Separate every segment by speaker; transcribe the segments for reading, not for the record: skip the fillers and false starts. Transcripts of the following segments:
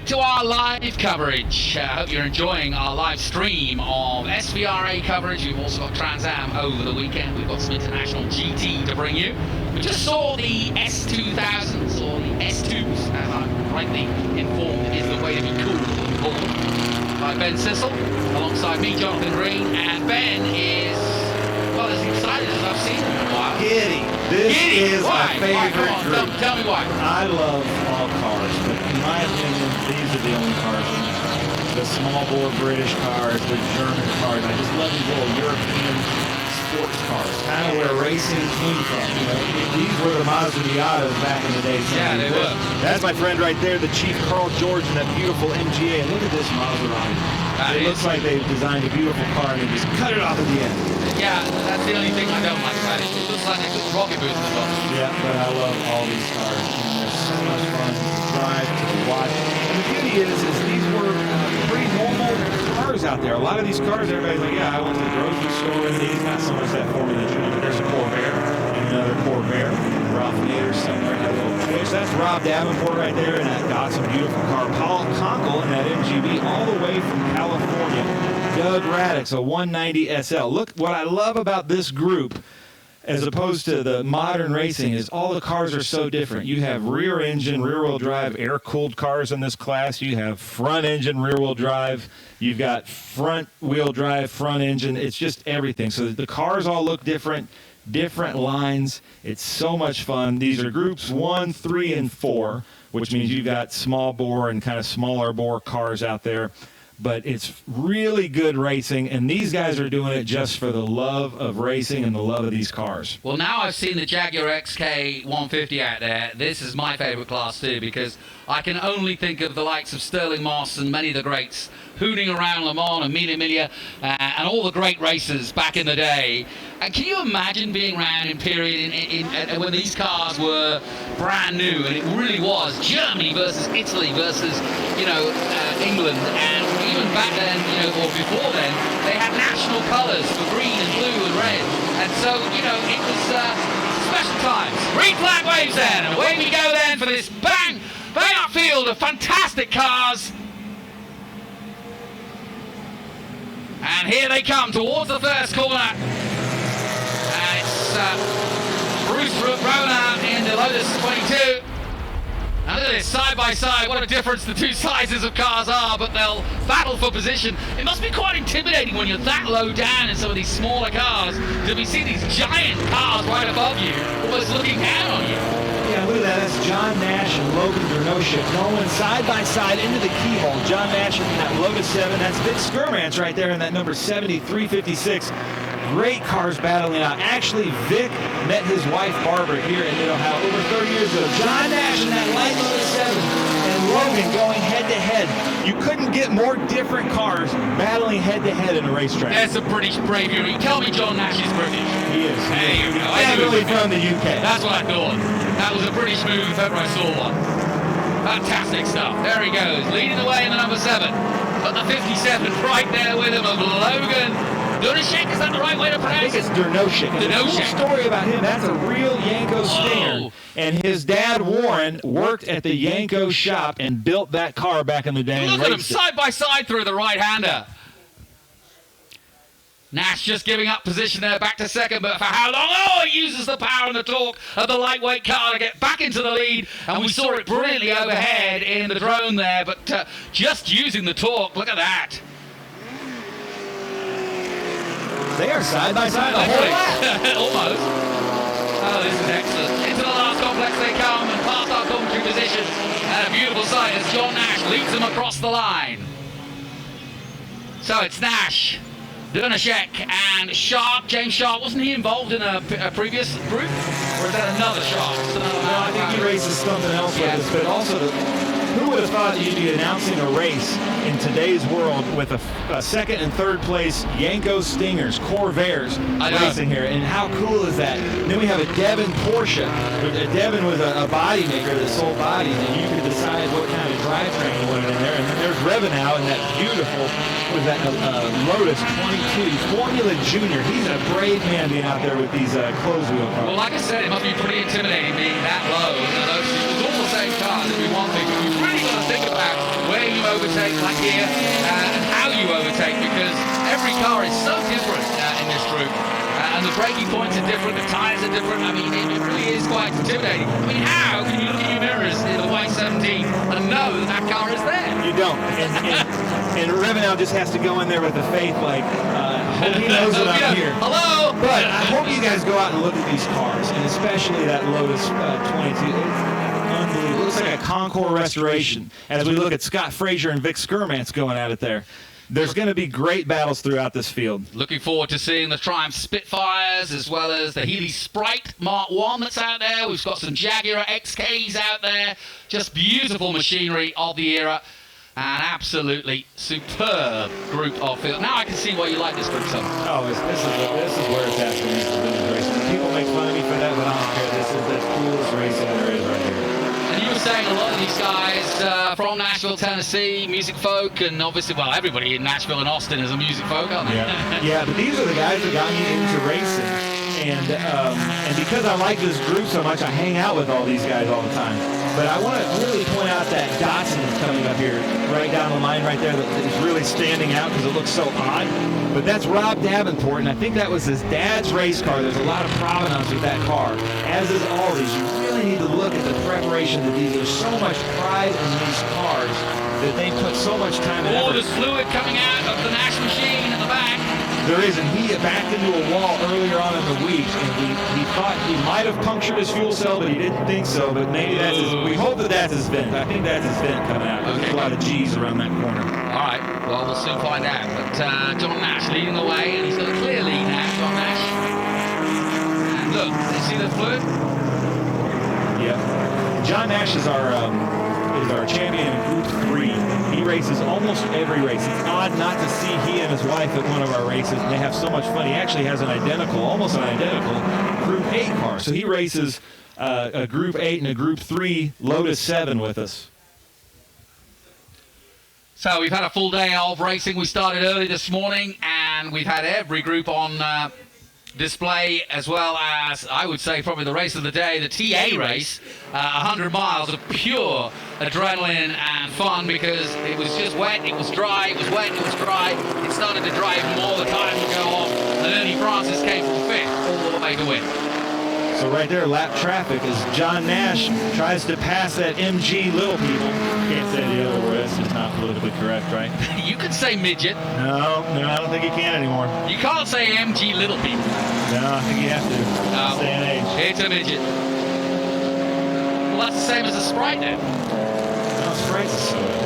Speaker 1: to our live coverage. I hope you're enjoying our live stream of SVRA coverage. We've also got Trans Am over the weekend. We've got some international GT to bring you. We just saw the S2000s, or the S2s, as I'm rightly informed is the way to be called, by Ben Sissel, alongside me, Jonathan Green, and Ben is, well, as excited as I've seen him in a while.
Speaker 2: Giddy. This is my favorite group.
Speaker 1: Tell me why.
Speaker 2: I love all cars, but in my opinion, these are the only cars for me. The small bore British cars, the German cars. I just love these little European sports cars. Kind of where racing came from. You know, these were the Mazda Miatas back in the day.
Speaker 1: Yeah, they were.
Speaker 2: That's my friend right there, the Chief Carl George, and that beautiful MGA. And look at this Maserati. It looks like they've designed a beautiful car and they just cut it off at the end.
Speaker 1: Yeah, that's the only thing I don't like about it. It looks like they put the rocket boots in the bottom.
Speaker 2: Yeah, but I love all these cars. And they're so much fun to drive, to watch. And the beauty is these were pretty normal cars out there. A lot of these cars, everybody's like, yeah, I went to the grocery store in these. Not so much that Formula Junior, but there's a Corvair and another Corvair. Ralph Nader somewhere had a little twitch. That's Rob Davenport right there, and that got some beautiful car. Paul Conkle in that MGB all the way from California. Doug Radix, a 190 SL. Look, what I love about this group, as opposed to the modern racing, is all the cars are so different. You have rear engine, rear wheel drive, air cooled cars in this class. You have front engine, rear wheel drive. You've got front wheel drive, front engine. It's just everything. So the cars all look different lines. It's so much fun. These are groups 1, 3, and 4, which means you've got small bore and kind of smaller bore cars out there. But it's really good racing, and these guys are doing it just for the love of racing and the love of these cars.
Speaker 1: Well, now I've seen the Jaguar XK 150 out there. This is my favorite class too, because I can only think of the likes of Sterling Moss and many of the greats hooning around Le Mans and Mille, and all the great racers back in the day. And can you imagine being around in period when these cars were brand new, and it really was Germany versus Italy versus, England, and even back then, or before then, they had national colours for green and blue and red, and so, it was special times. Green flag waves then, and away we go then for this bang up field of fantastic cars. And here they come towards the first corner. And it's Bruce Rona in the Lotus 22. Now look at this, side by side, what a difference the two sizes of cars are, but they'll battle for position. It must be quite intimidating when you're that low down in some of these smaller cars to be seeing these giant cars right above you, almost looking down on you.
Speaker 2: Yeah, look at that. That's John Nash and Logan Dernoshik going side by side into the keyhole. John Nash in that Lotus 7. That's Vic Skurmans right there in that number 7356. Great cars battling out. Actually, Vic met his wife Barbara here in Mid-Ohio over 30 years ago. John Nash in that light Lotus 7 and Logan going head-to-head. You couldn't get more different cars battling head-to-head in a racetrack.
Speaker 1: That's a British bravery. Tell me John Nash is British.
Speaker 2: He is.
Speaker 1: There you go.
Speaker 2: Definitely from the UK.
Speaker 1: That's what I thought. That was a British move if ever I saw one. Fantastic stuff. There he goes, leading the way in the number 7. Got the 57 right there with him of Logan Dernoshik. Is that the right way to pronounce it?
Speaker 2: I think it's Dernoshik. And the cool story about him, that's a real Yanko Stinger. And his dad, Warren, worked at the Yanko shop and built that car back in the day.
Speaker 1: Look at them side by side through the right-hander. Nash just giving up position there, back to second, but for how long? Oh, it uses the power and the torque of the lightweight car to get back into the lead, and we saw it brilliantly overhead in the drone there, but just using the torque, look at that.
Speaker 2: They are side by side the whole lap.
Speaker 1: Almost. Oh, this is excellent. Into the last complex they come, and past our commentary position, and a beautiful sight as John Nash leads them across the line. So it's Nash, Dernoshik, and Sharp. James Sharp, wasn't he involved in a previous group? Or is that another Sharp?
Speaker 2: No, I think he races something else with us, but also who would have thought that you'd be announcing a race in today's world with a second and third place Yanko Stingers, Corvairs racing here, and how cool is that? And then we have a Devon Porsche. Devon was a body maker that sold bodies, and you could decide what kind of drivetrain you wanted in there. And then there's Revenau in that beautiful, was that Lotus 22 Formula Junior. He's a brave man being out there with these closed wheel cars.
Speaker 1: Well, like I said, it must be pretty intimidating being that low. It was all the same cars, if we want to. We've really got to think about where overtake like here, and how you overtake, because every car is so different in this group. And the braking points are different, the tyres are different. I mean, it really is quite intimidating. I mean, how can you look at your mirrors in the white 17 and know that car is there?
Speaker 2: You don't. And Revenal just has to go in there with the faith, like, hope he knows that I'm here.
Speaker 1: Hello!
Speaker 2: But I hope you guys go out and look at these cars, and especially that Lotus 22. It's unbelievable. It looks like a Concours restoration. As we look at Scott Frazier and Vic Skirmantz going at it there. There's going to be great battles throughout this field.
Speaker 1: Looking forward to seeing the Triumph Spitfires as well as the Healey Sprite Mark 1 that's out there. We've got some Jaguar XKs out there. Just beautiful machinery of the era. An absolutely superb group of field. Now I can see why you like this group so much.
Speaker 2: Oh, this is where it's at for me for vintage racing. People make fun of me for that, but I don't care. This is the coolest racing there is right here.
Speaker 1: And you were saying a lot of these guys from Nashville, Tennessee, music folk, and obviously, well, everybody in Nashville and Austin is a music folk, aren't they?
Speaker 2: Yeah, but these are the guys that got me into racing. And because I like this group so much, I hang out with all these guys all the time. But I want to really point out that Datsun that's coming up here, right down the line right there, that is really standing out because it looks so odd. But that's Rob Davenport, and I think that was his dad's race car. There's a lot of provenance with that car, as is all these. You really need to look at the preparation of these. There's so much pride in these cars that they put so much time and effort.
Speaker 1: There's fluid coming out of the Nash machine in the back.
Speaker 2: There is, and he backed into a wall earlier on in the week, and he thought he might have punctured his fuel cell, but he didn't think so. But maybe that's his, we hope that that's his vent. I think that's his vent coming out. There's a lot of G's around that corner.
Speaker 1: All right, well, we'll soon find out. But John Nash leading the way, and he's got a clear lead now, John Nash. And look, you see the fluid?
Speaker 2: Yeah. John Nash is our champion in Group 3. He races almost every race. It's odd not to see he and his wife at one of our races, and they have so much fun. He actually has almost an identical Group 8 car. So he races a Group 8 and a Group 3 Lotus 7 with us.
Speaker 1: So we've had a full day of racing. We started early this morning, and we've had every group on display, as well as, I would say, probably the race of the day, the TA race, 100 miles of pure adrenaline and fun, because it was just wet, it was dry, it was wet, it was dry. It started to dry even more, the time would go off, and Ernie Francis came from 5th all the way to win.
Speaker 2: So right there, lap traffic, as John Nash tries to pass that MG Little People. Can't say the other word, it's not politically correct, right?
Speaker 1: You could say midget.
Speaker 2: No, I don't think you can anymore.
Speaker 1: You can't say MG Little People.
Speaker 2: No, I think you have to.
Speaker 1: No,
Speaker 2: stay in age.
Speaker 1: It's a midget. Well, that's the same as a Sprite then.
Speaker 2: No, Sprite's a soda.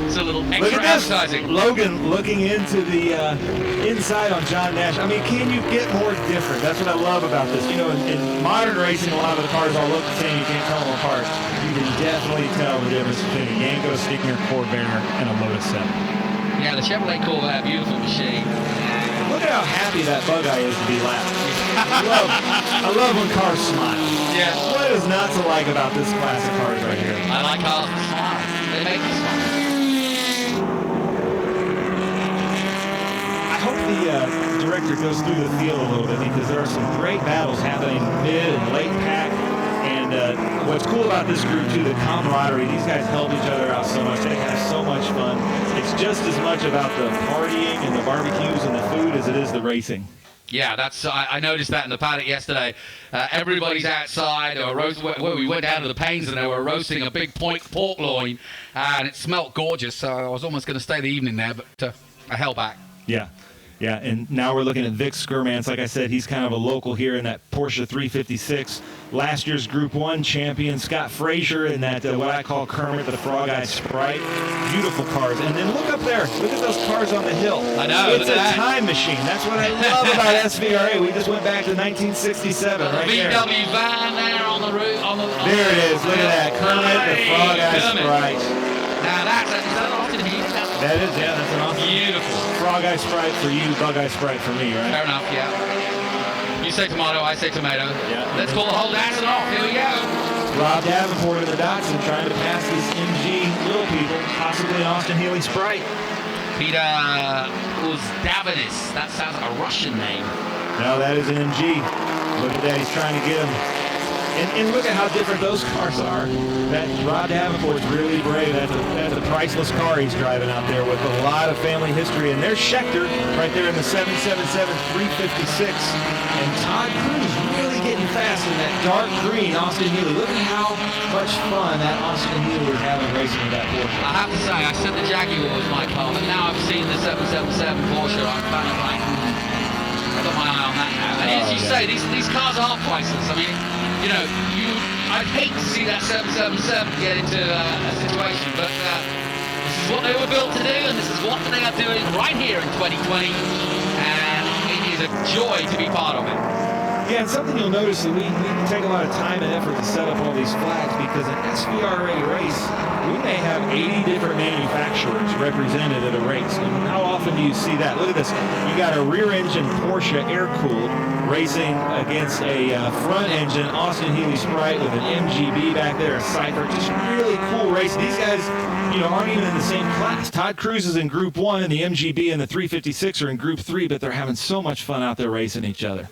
Speaker 1: It's a little
Speaker 2: Look
Speaker 1: extra
Speaker 2: at this.
Speaker 1: advertising.
Speaker 2: Logan looking into the inside on John Nash. I mean, can you get more different? That's what I love about this. You know, in modern racing, a lot of the cars all look the same. You can't tell them apart. You can definitely tell the difference between a Yanko Stinger Corvair and a Lotus 7.
Speaker 1: Yeah, the Chevrolet Corvette, beautiful machine.
Speaker 2: Look at how happy that bug eye is to be lapped. I love when cars smile.
Speaker 1: Yeah.
Speaker 2: What is not to like about this class of cars right here?
Speaker 1: I like cars that smile. They make me smile.
Speaker 2: I hope the director goes through the field a little bit, because there are some great battles happening mid and late pack. And what's cool about this group too, the camaraderie. These guys help each other out so much. They have so much fun. It's just as much about the partying and the barbecues and the food as it is the racing.
Speaker 1: Yeah, that's. I noticed that in the paddock yesterday. Everybody's outside. We went down to the Pains and they were roasting a big pork loin, and it smelt gorgeous. So I was almost going to stay the evening there, but I held back.
Speaker 2: Yeah, and now we're looking at Vic Skirmantz. Like I said, he's kind of a local here in that Porsche 356. Last year's Group 1 champion, Scott Frazier, in that what I call Kermit the Frog Eye Sprite. Beautiful cars. And then look up there. Look at those cars on the hill.
Speaker 1: I know.
Speaker 2: It's a time machine. That's what I love about SVRA. We just went back to 1967 right
Speaker 1: VW
Speaker 2: there.
Speaker 1: van there on the roof.
Speaker 2: There it is. Look at that. Kermit the Frog Eye Sprite.
Speaker 1: Now is that an Austin Heat?
Speaker 2: That is, yeah, that's an awesome.
Speaker 1: Beautiful.
Speaker 2: Frog Eye Sprite for you, Bug Eye Sprite for me, right?
Speaker 1: Fair enough, yeah. You say tomato, I say tomato.
Speaker 2: Yeah.
Speaker 1: Let's call the whole Datsun off. Here we go.
Speaker 2: Rob Davenport in the Datsun trying to pass these MG Little People, possibly an Austin Healey Sprite.
Speaker 1: Peter Uzdavinis. That sounds like a Russian name.
Speaker 2: No, that is an MG. Look at that, he's trying to get him. And look at how different those cars are. That Rob Davenport's really brave. That's a priceless car he's driving out there with a lot of family history. And there's Schechter right there in the 777 356. And Todd Cruz really getting fast in that dark green Austin Healey. Look at how much fun that Austin Healey is having racing with that Porsche.
Speaker 1: I have to say, I said the Jaguar was my car, but now I've seen the 777 Porsche. I'm kind of like, I've got my eye on that now. And as you say, these cars are priceless. I mean, you know, I'd hate to see that 777 get into a situation, but this is what they were built to do, and this is what they are doing right here in 2020, and it is a joy to be part of it.
Speaker 2: Yeah, and something you'll notice that we take a lot of time and effort to set up all these flags because an SVRA race, we may have 80 different manufacturers represented at a race. And how often do you see that? Look at this. You got a rear-engine Porsche air-cooled racing against a front-engine Austin Healey Sprite with an MGB back there, a Cypher. Just really cool race. These guys, you know, aren't even in the same class. Todd Cruz is in Group 1, and the MGB and the 356 are in Group 3, but they're having so much fun out there racing each other.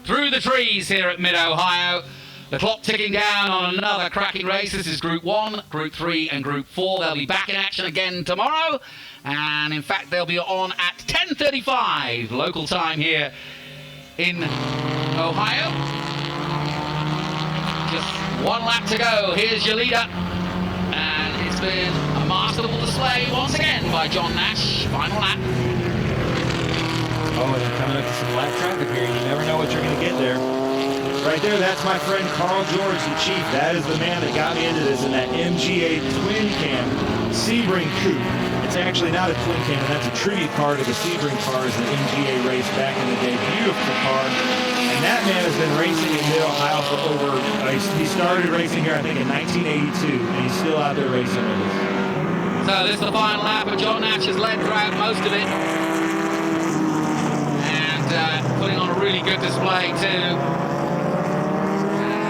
Speaker 1: Through the trees here at Mid-Ohio. The clock ticking down on another cracking race. This is Group 1, Group 3 and Group 4. They'll be back in action again tomorrow. And in fact, they'll be on at 10:35 local time here in Ohio. Just one lap to go. Here's your leader. And it's been a masterful display once again by John Nash. Final lap.
Speaker 2: Oh, and they're coming up to some lap traffic here. You never know what you're going to get there. Right there, that's my friend Carl George, the Chief. That is the man that got me into this in that MGA twin cam Sebring coupe. It's actually not a twin cam, and that's a tribute car to the Sebring cars that MGA raced back in the day. Beautiful car. And that man has been racing in Mid-Ohio for over, he started racing here, I think, in 1982, and he's still out there racing with us.
Speaker 1: So this is the final lap, and John Nash has led throughout most of it. Putting on a really good display too,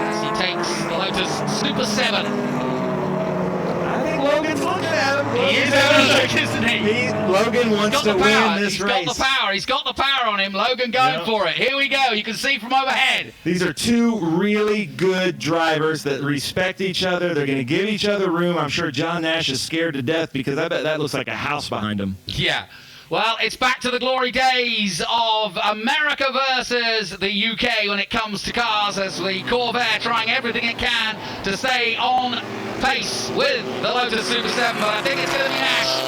Speaker 1: as he takes the Lotus Super 7.
Speaker 2: I think Logan's looking at him.
Speaker 1: He is having a look, isn't he?
Speaker 2: Logan wants to win this race.
Speaker 1: He's got the power. He's got the power on him. Logan going for it. Here we go. You can see from overhead.
Speaker 2: These are two really good drivers that respect each other. They're going to give each other room. I'm sure John Nash is scared to death because I bet that looks like a house behind him.
Speaker 1: Yeah. Well, it's back to the glory days of America versus the UK when it comes to cars, as the Corvair trying everything it can to stay on pace with the Lotus Super 7, but I think it's going to be Nash.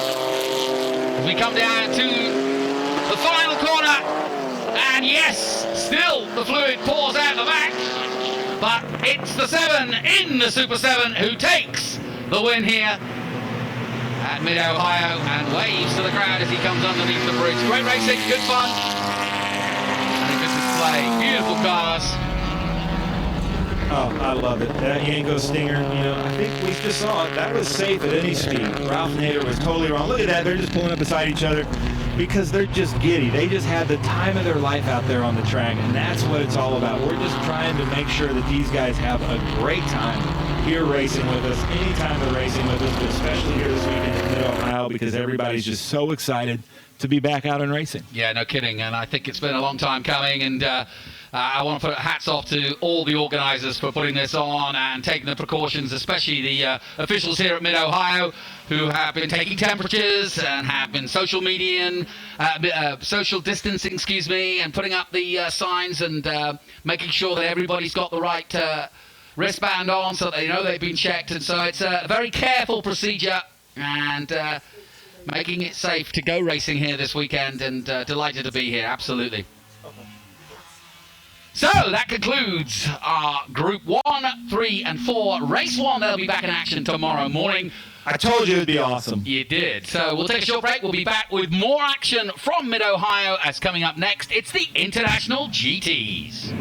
Speaker 1: As we come down to the final corner, and yes, still the fluid pours out the back, but it's the 7 in the Super 7 who takes the win here at Mid-Ohio and waves to the crowd as he comes underneath the bridge. Great racing, good fun, and a good display. Beautiful cars.
Speaker 2: Oh, I love it. That Yango Stinger, you know, I think we just saw it. That was safe at any speed. Ralph Nader was totally wrong. Look at that. They're just pulling up beside each other because they're just giddy. They just had the time of their life out there on the track, and that's what it's all about. We're just trying to make sure that these guys have a great time here racing with us, anytime they're racing with us, but especially here this weekend in Mid-Ohio because everybody's just so excited to be back out and racing.
Speaker 1: Yeah, no kidding. And I think it's been a long time coming, and I want to put hats off to all the organisers for putting this on and taking the precautions, especially the officials here at Mid-Ohio who have been taking temperatures and have been social distancing, and putting up the signs and making sure that everybody's got the right wristband on so they know they've been checked. And so it's a very careful procedure and making it safe to go racing here this weekend, and delighted to be here, absolutely. So that concludes our Group 1, 3 and 4 Race 1. They'll be back in action tomorrow morning.
Speaker 2: I told you it'd be awesome.
Speaker 1: You did. So we'll take a short break. We'll be back with more action from Mid-Ohio as coming up next. It's the International GTs.